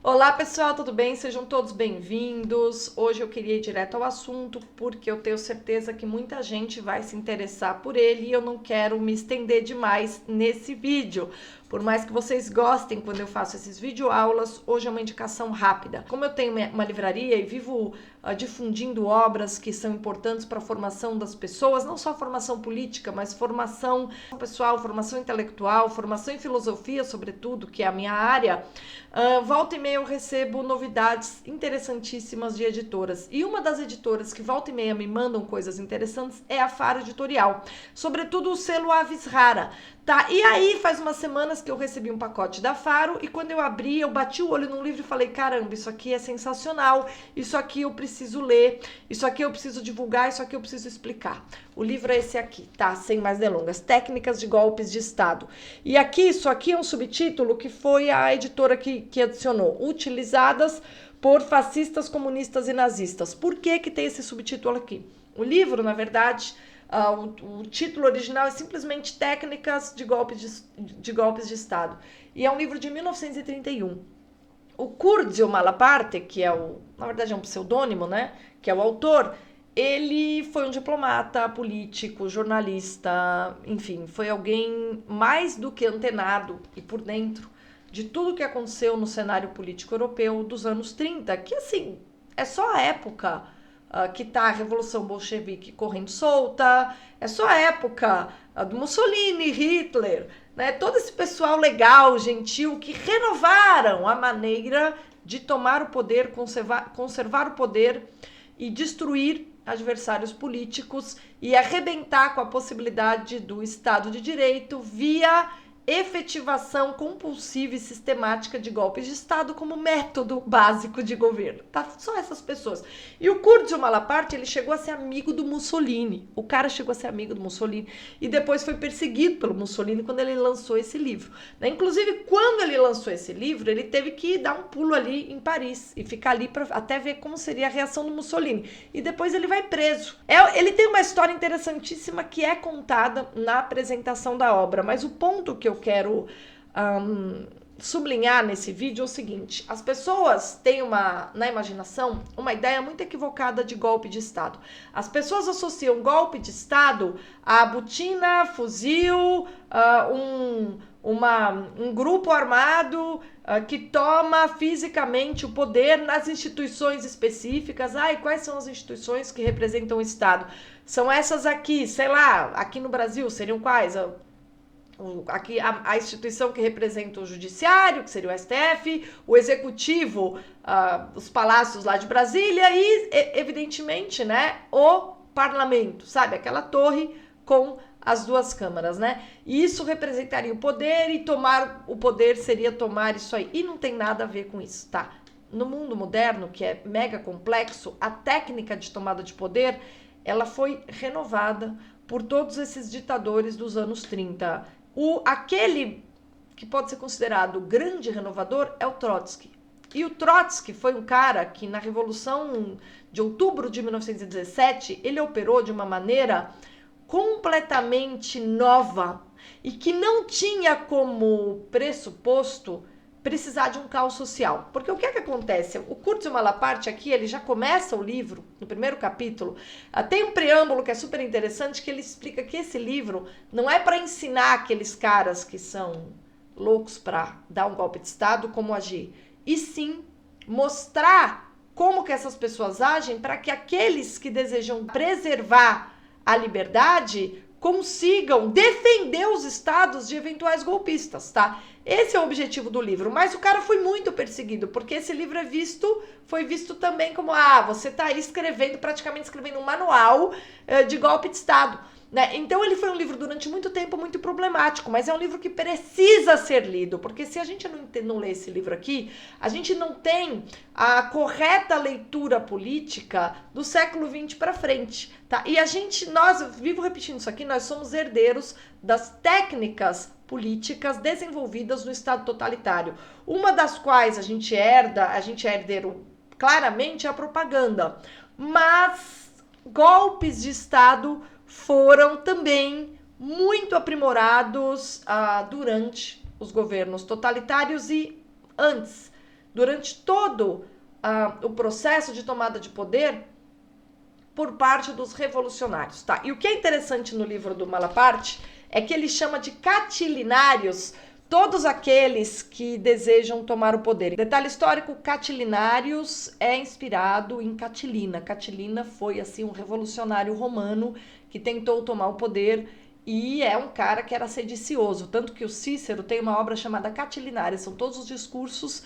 Olá pessoal, tudo bem? Sejam todos bem-vindos. Hoje eu queria ir direto ao assunto porque eu tenho certeza que muita gente vai se interessar por ele e eu não quero me estender demais nesse vídeo. Por mais que vocês gostem quando eu faço esses videoaulas, hoje é uma indicação rápida. Como eu tenho uma livraria e vivo difundindo obras que são importantes para a formação das pessoas, não só formação política, mas formação pessoal, formação intelectual, formação em filosofia, sobretudo, que é a minha área, volta e meia eu recebo novidades interessantíssimas de editoras. E uma das editoras que volta e meia me mandam coisas interessantes é a Faro Editorial, sobretudo o selo Aves Rara. Tá, e aí faz umas semanas que eu recebi um pacote da Faro e quando eu abri, eu bati o olho num livro e falei, caramba, isso aqui é sensacional, isso aqui eu preciso ler, isso aqui eu preciso divulgar, isso aqui eu preciso explicar. O livro é esse aqui, tá? Sem mais delongas, Técnicas de Golpes de Estado. E aqui, isso aqui é um subtítulo que foi a editora que adicionou, utilizadas por fascistas, comunistas e nazistas. Por que tem esse subtítulo aqui? O livro, na verdade... o título original é simplesmente Técnicas de Golpes de Estado. E é um livro de 1931. O Curzio Malaparte, que na verdade é um pseudônimo, né? Que é o autor, ele foi um diplomata, político, jornalista, enfim, foi alguém mais do que antenado e por dentro de tudo que aconteceu no cenário político europeu dos anos 30, que assim, é só a época que tá a Revolução Bolchevique correndo solta, é só a época do Mussolini, Hitler, né? Todo esse pessoal legal, gentil, que renovaram a maneira de tomar o poder, conservar o poder e destruir adversários políticos e arrebentar com a possibilidade do Estado de Direito via efetivação compulsiva e sistemática de golpes de Estado como método básico de governo. Tá? Só essas pessoas. E o Curzio Malaparte, ele chegou a ser amigo do Mussolini. O cara chegou a ser amigo do Mussolini e depois foi perseguido pelo Mussolini quando ele lançou esse livro. Né? Inclusive, quando ele lançou esse livro, ele teve que dar um pulo ali em Paris e ficar ali para até ver como seria a reação do Mussolini. E depois ele vai preso. Ele tem uma história interessantíssima que é contada na apresentação da obra, mas o ponto que eu quero sublinhar nesse vídeo é o seguinte: as pessoas têm na imaginação uma ideia muito equivocada de golpe de Estado. As pessoas associam golpe de Estado a botina, fuzil, um grupo armado que toma fisicamente o poder nas instituições específicas. E quais são as instituições que representam o Estado? São essas aqui, sei lá, aqui no Brasil seriam quais? Aqui a instituição que representa o judiciário, que seria o STF, o executivo, os palácios lá de Brasília e, evidentemente, né, o parlamento, sabe? Aquela torre com as duas câmaras, né? E isso representaria o poder e tomar o poder seria tomar isso aí. E não tem nada a ver com isso, tá? No mundo moderno, que é mega complexo, a técnica de tomada de poder, ela foi renovada por todos esses ditadores dos anos 30. Aquele que pode ser considerado o grande renovador é o Trotsky. E o Trotsky foi um cara que na Revolução de Outubro de 1917, ele operou de uma maneira completamente nova e que não tinha como pressuposto precisar de um caos social. Porque o que é que acontece? O Curzio Malaparte aqui, ele já começa o livro, no primeiro capítulo, tem um preâmbulo que é super interessante, que ele explica que esse livro não é para ensinar aqueles caras que são loucos para dar um golpe de Estado como agir, e sim mostrar como que essas pessoas agem para que aqueles que desejam preservar a liberdade consigam defender os estados de eventuais golpistas, tá? Esse é o objetivo do livro, mas o cara foi muito perseguido, porque esse livro foi visto também como, você tá aí praticamente escrevendo um manual de golpe de Estado, né? Então ele foi um livro durante muito tempo muito problemático, mas é um livro que precisa ser lido, porque se a gente não lê esse livro aqui, a gente não tem a correta leitura política do século XX para frente, tá? E nós, vivo repetindo isso aqui, nós somos herdeiros das técnicas políticas desenvolvidas no Estado totalitário. Uma das quais a gente é herdeiro claramente é a propaganda, mas golpes de Estado foram também muito aprimorados durante os governos totalitários e antes durante todo o processo de tomada de poder por parte dos revolucionários, tá? E o que é interessante no livro do Malaparte é que ele chama de catilinários todos aqueles que desejam tomar o poder. Detalhe histórico, catilinários é inspirado em Catilina. Catilina foi, assim, um revolucionário romano que tentou tomar o poder e é um cara que era sedicioso. Tanto que o Cícero tem uma obra chamada Catilinária. São todos os discursos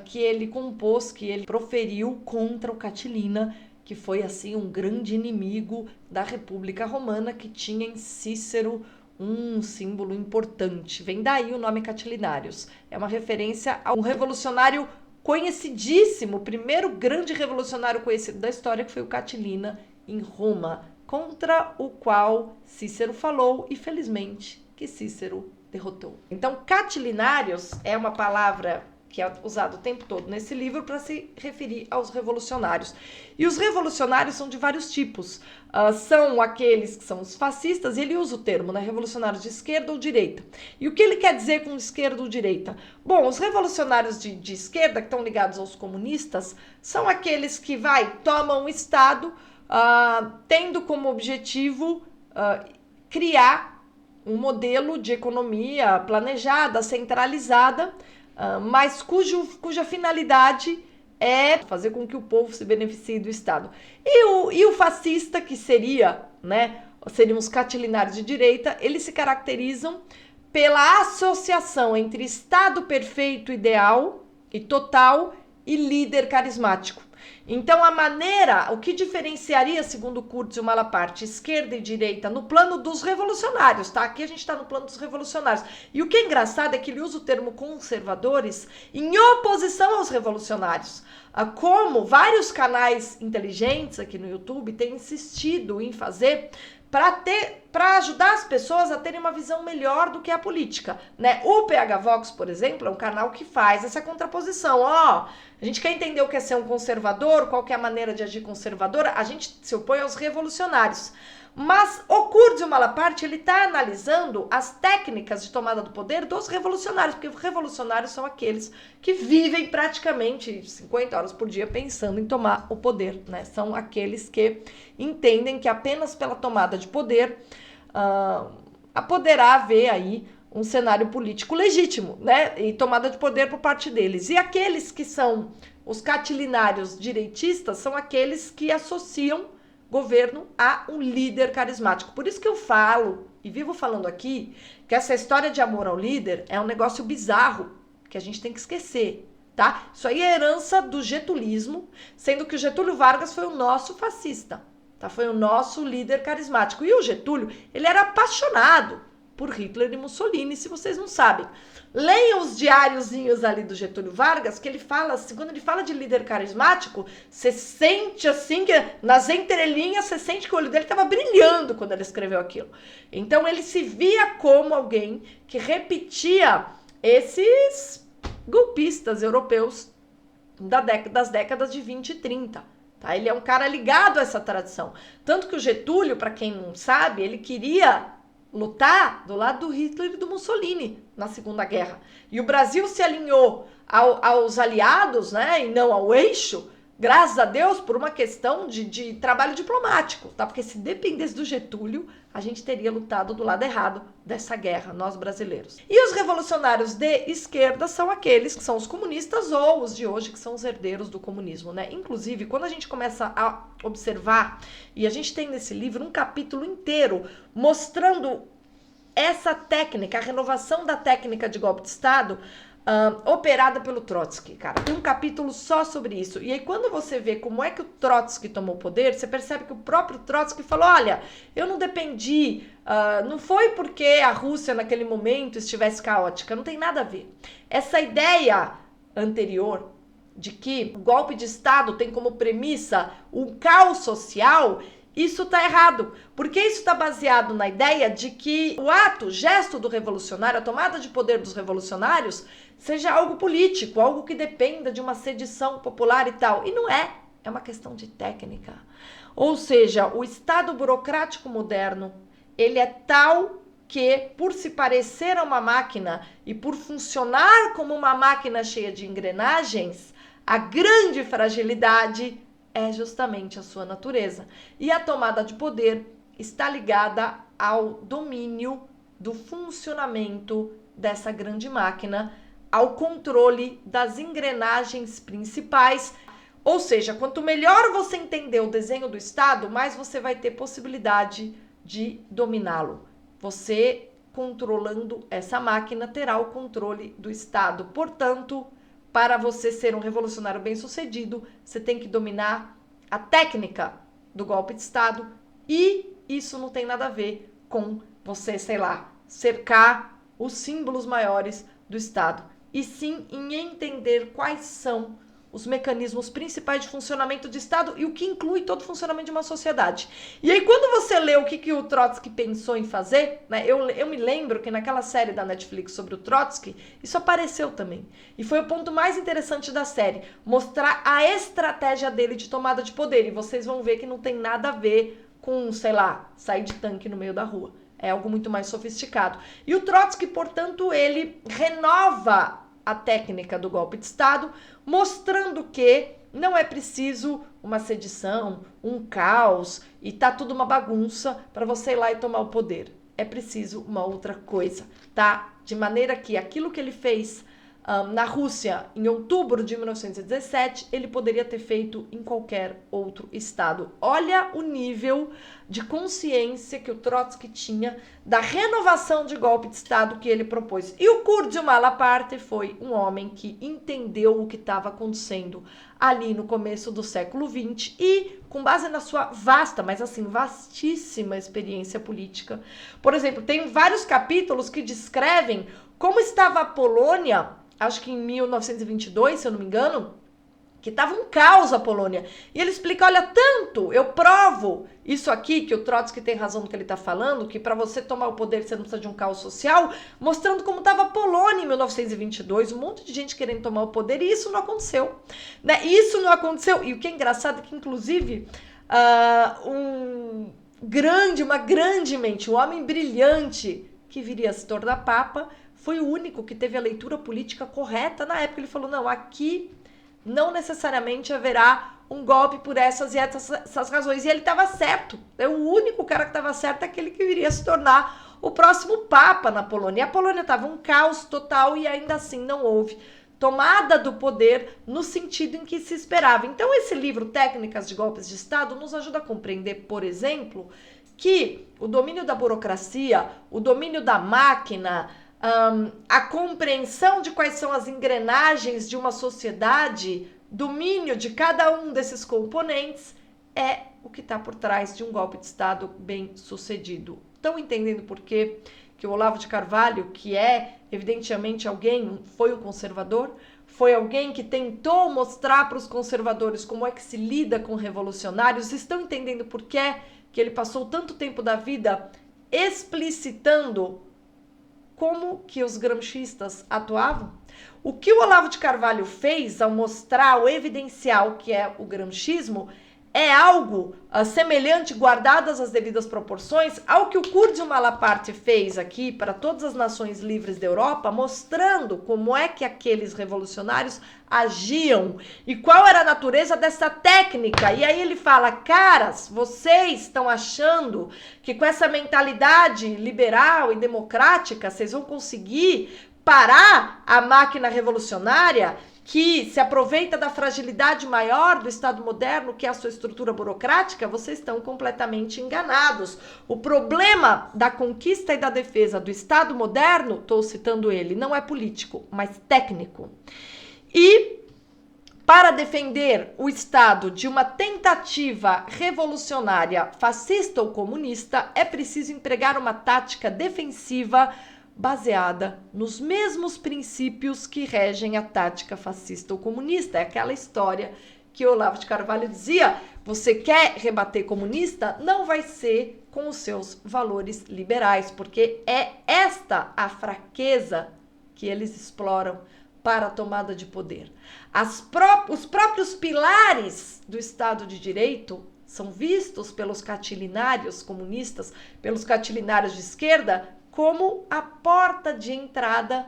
que ele compôs, que ele proferiu contra o Catilina, que foi, assim, um grande inimigo da República Romana, que tinha em Cícero um símbolo importante. Vem daí o nome Catilinários. É uma referência a um revolucionário conhecidíssimo, o primeiro grande revolucionário conhecido da história, que foi o Catilina, em Roma, contra o qual Cícero falou e, felizmente, que Cícero derrotou. Então, catilinários é uma palavra que é usado o tempo todo nesse livro para se referir aos revolucionários. E os revolucionários são de vários tipos. São aqueles que são os fascistas, e ele usa o termo, né, revolucionários de esquerda ou direita. E o que ele quer dizer com esquerda ou direita? Bom, os revolucionários de esquerda, que estão ligados aos comunistas, são aqueles que tomam o Estado, tendo como objetivo criar um modelo de economia planejada, centralizada, mas cuja finalidade é fazer com que o povo se beneficie do Estado. E o fascista, que seriam os catilinários de direita, eles se caracterizam pela associação entre Estado perfeito, ideal e total e líder carismático. Então, o que diferenciaria, segundo Kurtz e o Malaparte, esquerda e direita no plano dos revolucionários, tá? Aqui a gente está no plano dos revolucionários. E o que é engraçado é que ele usa o termo conservadores em oposição aos revolucionários. Como vários canais inteligentes aqui no YouTube têm insistido em fazer para ajudar as pessoas a terem uma visão melhor do que a política, né? O PH Vox, por exemplo, é um canal que faz essa contraposição. A gente quer entender o que é ser um conservador, qual que é a maneira de agir conservadora, a gente se opõe aos revolucionários. Mas o Kurtz e o Malaparte, ele está analisando as técnicas de tomada do poder dos revolucionários, porque os revolucionários são aqueles que vivem praticamente 50 horas por dia pensando em tomar o poder, né? São aqueles que entendem que apenas pela tomada de poder poderá haver aí um cenário político legítimo, né? E tomada de poder por parte deles. E aqueles que são os catilinários direitistas são aqueles que associam governo a um líder carismático. Por isso que eu falo, e vivo falando aqui, que essa história de amor ao líder é um negócio bizarro, que a gente tem que esquecer, tá? Isso aí é herança do getulismo, sendo que o Getúlio Vargas foi o nosso fascista, tá? Foi o nosso líder carismático. E o Getúlio, ele era apaixonado por Hitler e Mussolini, se vocês não sabem. Leiam os diáriozinhos ali do Getúlio Vargas, que ele fala assim, quando ele fala de líder carismático, você sente assim, que nas entrelinhas, você sente que o olho dele estava brilhando quando ele escreveu aquilo. Então ele se via como alguém que repetia esses golpistas europeus das décadas de 20 e 30. Tá? Ele é um cara ligado a essa tradição. Tanto que o Getúlio, para quem não sabe, ele queria lutar do lado do Hitler e do Mussolini na Segunda Guerra. E o Brasil se alinhou aos aliados, né, e não ao eixo, graças a Deus, por uma questão de trabalho diplomático, tá? Porque se dependesse do Getúlio, a gente teria lutado do lado errado dessa guerra, nós brasileiros. E os revolucionários de esquerda são aqueles que são os comunistas ou os de hoje, que são os herdeiros do comunismo, né? Inclusive, quando a gente começa a observar, e a gente tem nesse livro um capítulo inteiro mostrando essa técnica, a renovação da técnica de golpe de Estado, operada pelo Trotsky, cara. Tem um capítulo só sobre isso. E aí, quando você vê como é que o Trotsky tomou o poder, você percebe que o próprio Trotsky falou, olha, eu não dependi, não foi porque a Rússia naquele momento estivesse caótica, não tem nada a ver. Essa ideia anterior de que o golpe de Estado tem como premissa um caos social, isso está errado, porque isso está baseado na ideia de que o gesto do revolucionário, a tomada de poder dos revolucionários, seja algo político, algo que dependa de uma sedição popular e tal. E não é, é uma questão de técnica. Ou seja, o Estado burocrático moderno, ele é tal que, por se parecer a uma máquina e por funcionar como uma máquina cheia de engrenagens, a grande fragilidade é justamente a sua natureza. E a tomada de poder está ligada ao domínio do funcionamento dessa grande máquina, ao controle das engrenagens principais. Ou seja, quanto melhor você entender o desenho do Estado, mais você vai ter possibilidade de dominá-lo. Você, controlando essa máquina, terá o controle do Estado. Portanto, para você ser um revolucionário bem-sucedido, você tem que dominar a técnica do golpe de Estado, e isso não tem nada a ver com você, sei lá, cercar os símbolos maiores do Estado, e sim em entender quais são os mecanismos principais de funcionamento de Estado e o que inclui todo o funcionamento de uma sociedade. E aí, quando você lê o que o Trotsky pensou em fazer, né, eu me lembro que naquela série da Netflix sobre o Trotsky, isso apareceu também. E foi o ponto mais interessante da série, mostrar a estratégia dele de tomada de poder. E vocês vão ver que não tem nada a ver com, sei lá, sair de tanque no meio da rua. É algo muito mais sofisticado. E o Trotsky, portanto, ele renova a técnica do golpe de Estado, mostrando que não é preciso uma sedição, um caos e tá tudo uma bagunça para você ir lá e tomar o poder. É preciso uma outra coisa, tá? De maneira que aquilo que ele fez na Rússia em outubro de 1917, ele poderia ter feito em qualquer outro estado. Olha o nível de consciência que o Trotsky tinha da renovação de golpe de Estado que ele propôs. E o Curdio Malaparte foi um homem que entendeu o que estava acontecendo ali no começo do século XX e, com base na sua vasta, mas assim, vastíssima experiência política. Por exemplo, tem vários capítulos que descrevem como estava a Polônia, acho que em 1922, se eu não me engano, que estava um caos a Polônia. E ele explica, olha, tanto, eu provo isso aqui, que o Trotsky tem razão no que ele está falando, que para você tomar o poder você não precisa de um caos social, mostrando como estava a Polônia em 1922, um monte de gente querendo tomar o poder, e isso não aconteceu. Né? Isso não aconteceu, e o que é engraçado é que, inclusive, uma grande mente, um homem brilhante, que viria a se tornar Papa, foi o único que teve a leitura política correta na época. Ele falou, não, aqui não necessariamente haverá um golpe por essas e essas razões. E ele estava certo. O único cara que estava certo é aquele que viria a se tornar o próximo Papa na Polônia. E a Polônia estava um caos total e ainda assim não houve tomada do poder no sentido em que se esperava. Então esse livro, Técnicas de Golpes de Estado, nos ajuda a compreender, por exemplo, que o domínio da burocracia, o domínio da máquina, a compreensão de quais são as engrenagens de uma sociedade, domínio de cada um desses componentes, é o que está por trás de um golpe de Estado bem sucedido. Estão entendendo por quê que o Olavo de Carvalho, que é evidentemente alguém, foi um conservador, foi alguém que tentou mostrar para os conservadores como é que se lida com revolucionários? Estão entendendo por quê que ele passou tanto tempo da vida explicitando como que os gramscistas atuavam? O que o Olavo de Carvalho fez ao mostrar, ao evidenciar o que é o gramscismo, é algo semelhante, guardadas as devidas proporções, ao que o Curdio Malaparte fez aqui para todas as nações livres da Europa, mostrando como é que aqueles revolucionários agiam e qual era a natureza dessa técnica. E aí ele fala, caras, vocês estão achando que com essa mentalidade liberal e democrática vocês vão conseguir parar a máquina revolucionária que se aproveita da fragilidade maior do Estado moderno, que é a sua estrutura burocrática? Vocês estão completamente enganados. O problema da conquista e da defesa do Estado moderno, estou citando ele, não é político, mas técnico. E para defender o Estado de uma tentativa revolucionária fascista ou comunista, é preciso empregar uma tática defensiva baseada nos mesmos princípios que regem a tática fascista ou comunista. É aquela história que Olavo de Carvalho dizia, você quer rebater comunista? Não vai ser com os seus valores liberais, porque é esta a fraqueza que eles exploram para a tomada de poder. Os próprios pilares do Estado de Direito são vistos pelos catilinários comunistas, pelos catilinários de esquerda, como a porta de entrada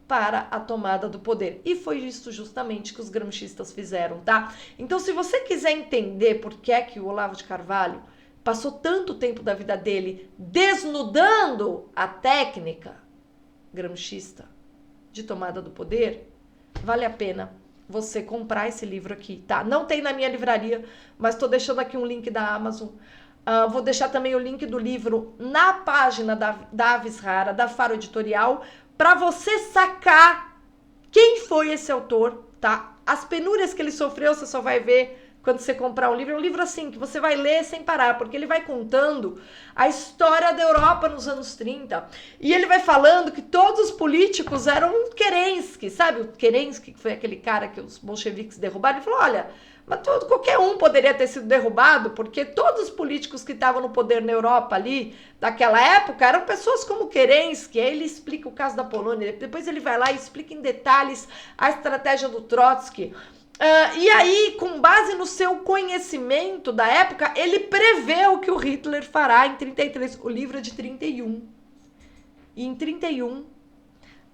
para a tomada do poder. E foi isso justamente que os gramscistas fizeram, tá? Então, se você quiser entender por que é que o Olavo de Carvalho passou tanto tempo da vida dele desnudando a técnica gramscista de tomada do poder, vale a pena você comprar esse livro aqui, tá? Não tem na minha livraria, mas tô deixando aqui um link da Amazon. Vou deixar também o link do livro na página da Avis Rara, da Faro Editorial, para você sacar quem foi esse autor, tá? As penúrias que ele sofreu, você só vai ver quando você comprar um livro. É um livro assim, que você vai ler sem parar, porque ele vai contando a história da Europa nos anos 30. E ele vai falando que todos os políticos eram Kerensky, sabe? O Kerensky, que foi aquele cara que os bolcheviques derrubaram. Ele falou, olha, mas qualquer um poderia ter sido derrubado, porque todos os políticos que estavam no poder na Europa ali, daquela época, eram pessoas como Kerensky. Aí ele explica o caso da Polônia, depois ele vai lá e explica em detalhes a estratégia do Trotsky. E aí, com base no seu conhecimento da época, ele prevê o que o Hitler fará em 33. O livro é de 31. E em 31,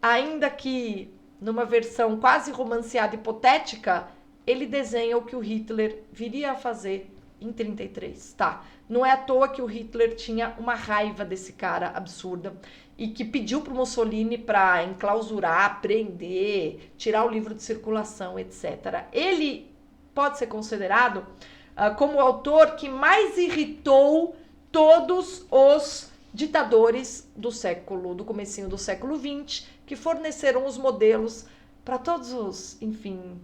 ainda que numa versão quase romanceada, hipotética, ele desenha o que o Hitler viria a fazer em 33, tá? Não é à toa que o Hitler tinha uma raiva desse cara absurda e que pediu pro Mussolini para enclausurar, prender, tirar o livro de circulação, etc. Ele pode ser considerado como o autor que mais irritou todos os ditadores do comecinho do século XX, que forneceram os modelos para todos os, enfim,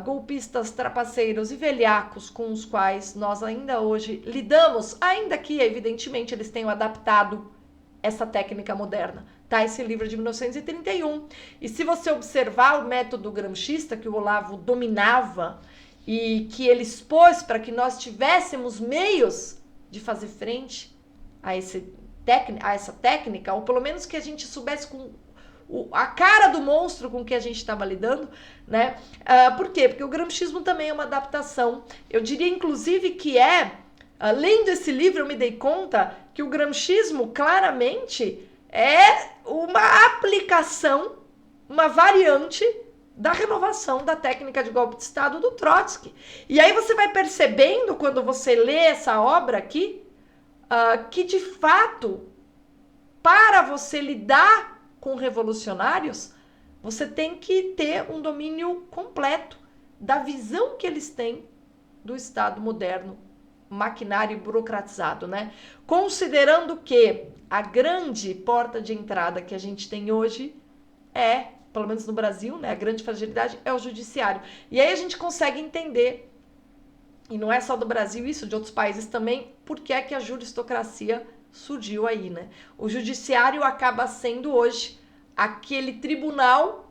golpistas, trapaceiros e velhacos com os quais nós ainda hoje lidamos, ainda que, evidentemente, eles tenham adaptado essa técnica moderna. Tá? Esse livro é de 1931. E se você observar o método gramscista que o Olavo dominava e que ele expôs para que nós tivéssemos meios de fazer frente a essa técnica, ou pelo menos que a gente soubesse com a cara do monstro com que a gente estava lidando, né? Por quê? Porque o gramscismo também é uma adaptação. Eu diria, inclusive, que lendo esse livro, eu me dei conta que o gramscismo claramente é uma aplicação, uma variante da renovação da técnica de golpe de Estado do Trotsky. E aí você vai percebendo, quando você lê essa obra aqui, que de fato, para você lidar com revolucionários, você tem que ter um domínio completo da visão que eles têm do Estado moderno, maquinário e burocratizado, né? Considerando que a grande porta de entrada que a gente tem hoje pelo menos no Brasil, né, a grande fragilidade é o judiciário. E aí a gente consegue entender, e não é só do Brasil isso, de outros países também, por que é que a juristocracia surgiu aí, né? O judiciário acaba sendo hoje aquele tribunal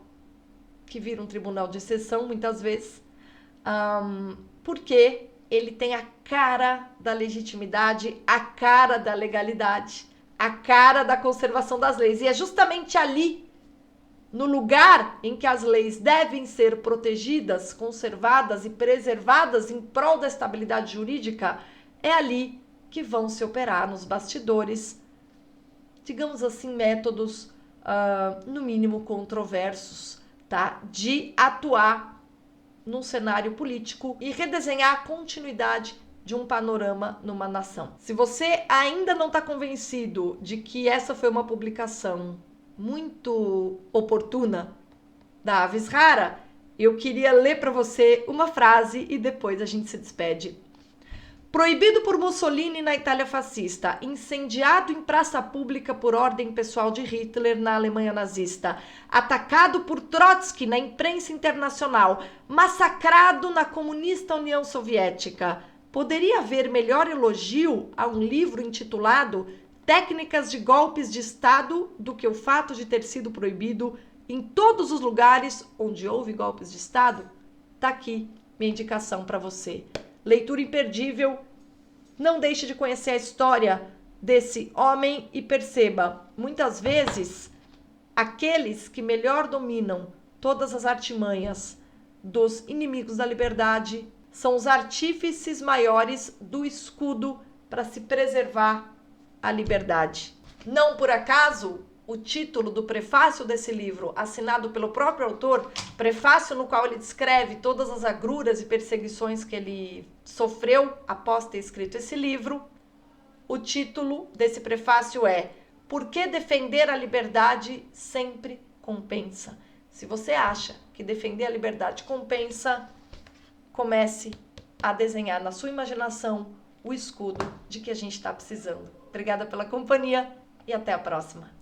que vira um tribunal de exceção muitas vezes, porque ele tem a cara da legitimidade, a cara da legalidade, a cara da conservação das leis. E é justamente ali, no lugar em que as leis devem ser protegidas, conservadas e preservadas em prol da estabilidade jurídica, é ali que vão se operar nos bastidores, digamos assim, métodos, no mínimo controversos, tá? De atuar num cenário político e redesenhar a continuidade de um panorama numa nação. Se você ainda não está convencido de que essa foi uma publicação muito oportuna da Avis Rara, eu queria ler para você uma frase e depois a gente se despede. Proibido por Mussolini na Itália fascista, incendiado em praça pública por ordem pessoal de Hitler na Alemanha nazista, atacado por Trotsky na imprensa internacional, massacrado na comunista União Soviética. Poderia haver melhor elogio a um livro intitulado Técnicas de Golpes de Estado do que o fato de ter sido proibido em todos os lugares onde houve golpes de Estado? Tá aqui minha indicação para você. Leitura imperdível. Não deixe de conhecer a história desse homem e perceba, muitas vezes, aqueles que melhor dominam todas as artimanhas dos inimigos da liberdade são os artífices maiores do escudo para se preservar a liberdade. Não por acaso, o título do prefácio desse livro, assinado pelo próprio autor, prefácio no qual ele descreve todas as agruras e perseguições que ele sofreu após ter escrito esse livro, o título desse prefácio é Por que defender a liberdade sempre compensa? Se você acha que defender a liberdade compensa, comece a desenhar na sua imaginação o escudo de que a gente está precisando. Obrigada pela companhia e até a próxima.